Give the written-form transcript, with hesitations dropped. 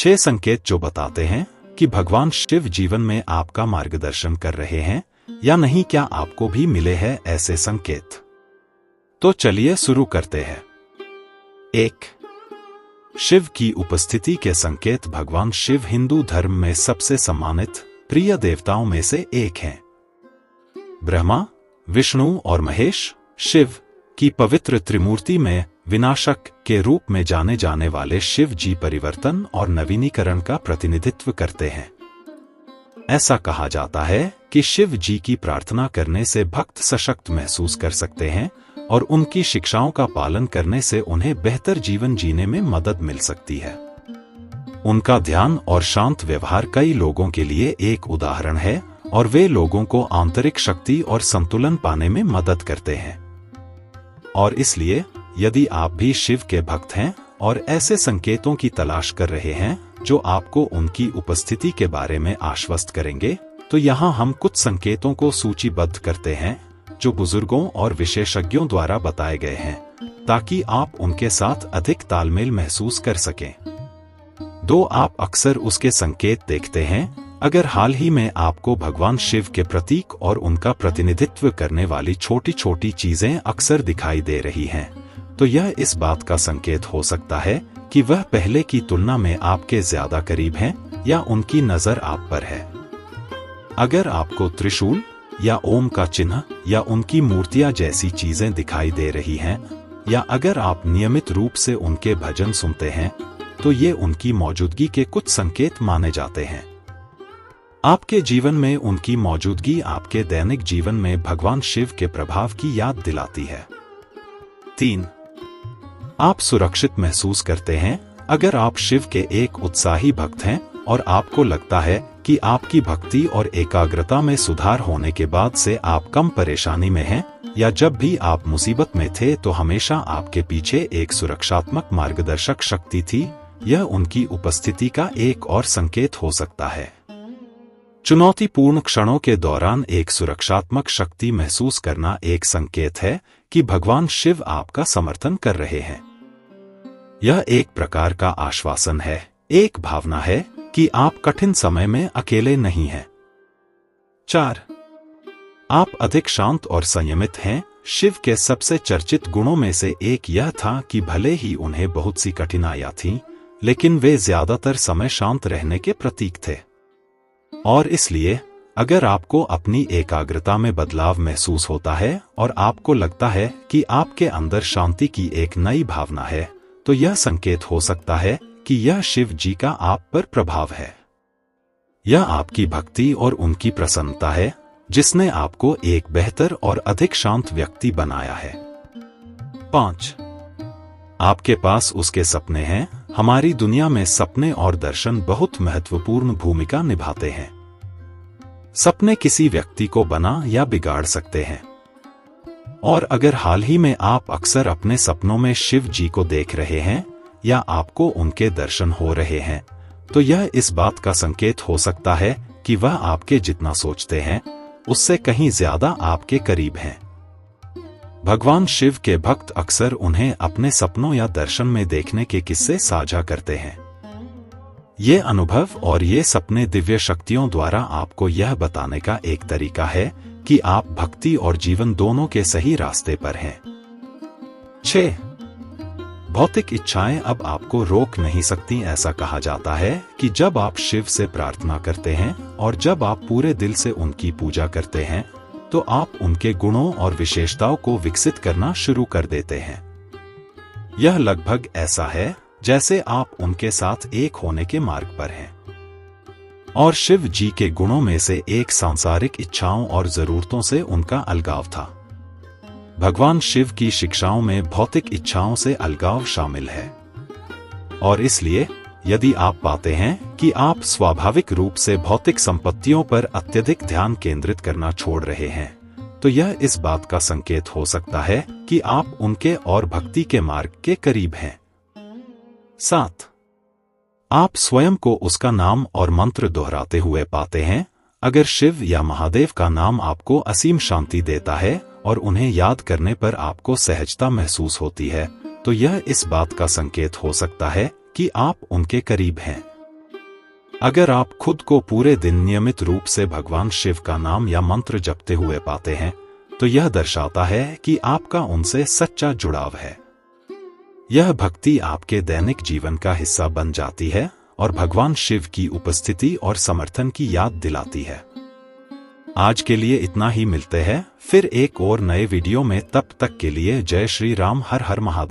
6 संकेत जो बताते हैं कि भगवान शिव जीवन में आपका मार्गदर्शन कर रहे हैं या नहीं। क्या आपको भी मिले हैं ऐसे संकेत? तो चलिए शुरू करते हैं। 1. शिव की उपस्थिति के संकेत। भगवान शिव हिंदू धर्म में सबसे सम्मानित प्रिय देवताओं में से एक हैं। ब्रह्मा, विष्णु और महेश शिव की पवित्र त्रिमूर्ति में विनाशक के रूप में जाने जाने वाले शिव जी परिवर्तन और नवीनीकरण का प्रतिनिधित्व करते हैं। ऐसा कहा जाता है कि शिव जी की प्रार्थना करने से भक्त सशक्त महसूस कर सकते हैं और उनकी शिक्षाओं का पालन करने से उन्हें बेहतर जीवन जीने में मदद मिल सकती है। उनका ध्यान और शांत व्यवहार कई लोगों के लिए एक उदाहरण है और वे लोगों को आंतरिक शक्ति और संतुलन पाने में मदद करते हैं। और इसलिए यदि आप भी शिव के भक्त हैं और ऐसे संकेतों की तलाश कर रहे हैं जो आपको उनकी उपस्थिति के बारे में आश्वस्त करेंगे, तो यहाँ हम कुछ संकेतों को सूचीबद्ध करते हैं जो बुजुर्गों और विशेषज्ञों द्वारा बताए गए हैं, ताकि आप उनके साथ अधिक तालमेल महसूस कर सकें। 2. आप अक्सर उसके संकेत देखते हैं। अगर हाल ही में आपको भगवान शिव के प्रतीक और उनका प्रतिनिधित्व करने वाली छोटी छोटी चीजें अक्सर दिखाई दे रही हैं, तो यह इस बात का संकेत हो सकता है कि वह पहले की तुलना में आपके ज्यादा करीब हैं या उनकी नजर आप पर है। अगर आपको त्रिशूल या ओम का चिन्ह या उनकी मूर्तियां जैसी चीजें दिखाई दे रही हैं, या अगर आप नियमित रूप से उनके भजन सुनते हैं, तो ये उनकी मौजूदगी के कुछ संकेत माने जाते हैं। आपके जीवन में उनकी मौजूदगी आपके दैनिक जीवन में भगवान शिव के प्रभाव की याद दिलाती है। 3. आप सुरक्षित महसूस करते हैं। अगर आप शिव के एक उत्साही भक्त हैं और आपको लगता है कि आपकी भक्ति और एकाग्रता में सुधार होने के बाद से आप कम परेशानी में हैं, या जब भी आप मुसीबत में थे तो हमेशा आपके पीछे एक सुरक्षात्मक मार्गदर्शक शक्ति थी, यह उनकी उपस्थिति का एक और संकेत हो सकता है। चुनौतीपूर्ण क्षणों के दौरान एक सुरक्षात्मक शक्ति महसूस करना एक संकेत है कि भगवान शिव आपका समर्थन कर रहे हैं। यह एक प्रकार का आश्वासन है, एक भावना है कि आप कठिन समय में अकेले नहीं हैं। 4. आप अधिक शांत और संयमित हैं। शिव के सबसे चर्चित गुणों में से एक यह था कि भले ही उन्हें बहुत सी कठिनाइयां थीं, लेकिन वे ज्यादातर समय शांत रहने के प्रतीक थे। और इसलिए अगर आपको अपनी एकाग्रता में बदलाव महसूस होता है और आपको लगता है कि आपके अंदर शांति की एक नई भावना है, तो यह संकेत हो सकता है कि यह शिव जी का आप पर प्रभाव है। यह आपकी भक्ति और उनकी प्रसन्नता है जिसने आपको एक बेहतर और अधिक शांत व्यक्ति बनाया है। 5. आपके पास उसके सपने हैं। हमारी दुनिया में सपने और दर्शन बहुत महत्वपूर्ण भूमिका निभाते हैं। सपने किसी व्यक्ति को बना या बिगाड़ सकते हैं, और अगर हाल ही में आप अक्सर अपने सपनों में शिव जी को देख रहे हैं या आपको उनके दर्शन हो रहे हैं, तो यह इस बात का संकेत हो सकता है कि वह आपके जितना सोचते हैं उससे कहीं ज्यादा आपके करीब हैं। भगवान शिव के भक्त अक्सर उन्हें अपने सपनों या दर्शन में देखने के किस्से साझा करते हैं। ये अनुभव और ये सपने दिव्य शक्तियों द्वारा आपको यह बताने का एक तरीका है कि आप भक्ति और जीवन दोनों के सही रास्ते पर हैं। 6. भौतिक इच्छाएं अब आपको रोक नहीं सकती। ऐसा कहा जाता है कि जब आप शिव से प्रार्थना करते हैं और जब आप पूरे दिल से उनकी पूजा करते हैं, तो आप उनके गुणों और विशेषताओं को विकसित करना शुरू कर देते हैं। यह लगभग ऐसा है जैसे आप उनके साथ एक होने के मार्ग पर हैं। और शिव जी के गुणों में से एक सांसारिक इच्छाओं और जरूरतों से उनका अलगाव था। भगवान शिव की शिक्षाओं में भौतिक इच्छाओं से अलगाव शामिल है, और इसलिए यदि आप पाते हैं कि आप स्वाभाविक रूप से भौतिक संपत्तियों पर अत्यधिक ध्यान केंद्रित करना छोड़ रहे हैं, तो यह इस बात का संकेत हो सकता है कि आप उनके और भक्ति के मार्ग के करीब हैं। 7. आप स्वयं को उसका नाम और मंत्र दोहराते हुए पाते हैं। अगर शिव या महादेव का नाम आपको असीम शांति देता है और उन्हें याद करने पर आपको सहजता महसूस होती है, तो यह इस बात का संकेत हो सकता है कि आप उनके करीब हैं। अगर आप खुद को पूरे दिन नियमित रूप से भगवान शिव का नाम या मंत्र जपते हुए पाते हैं, तो यह दर्शाता है कि आपका उनसे सच्चा जुड़ाव है। यह भक्ति आपके दैनिक जीवन का हिस्सा बन जाती है और भगवान शिव की उपस्थिति और समर्थन की याद दिलाती है। आज के लिए इतना ही, मिलते हैं फिर एक और नए वीडियो में। तब तक के लिए जय श्री राम, हर हर महादेव।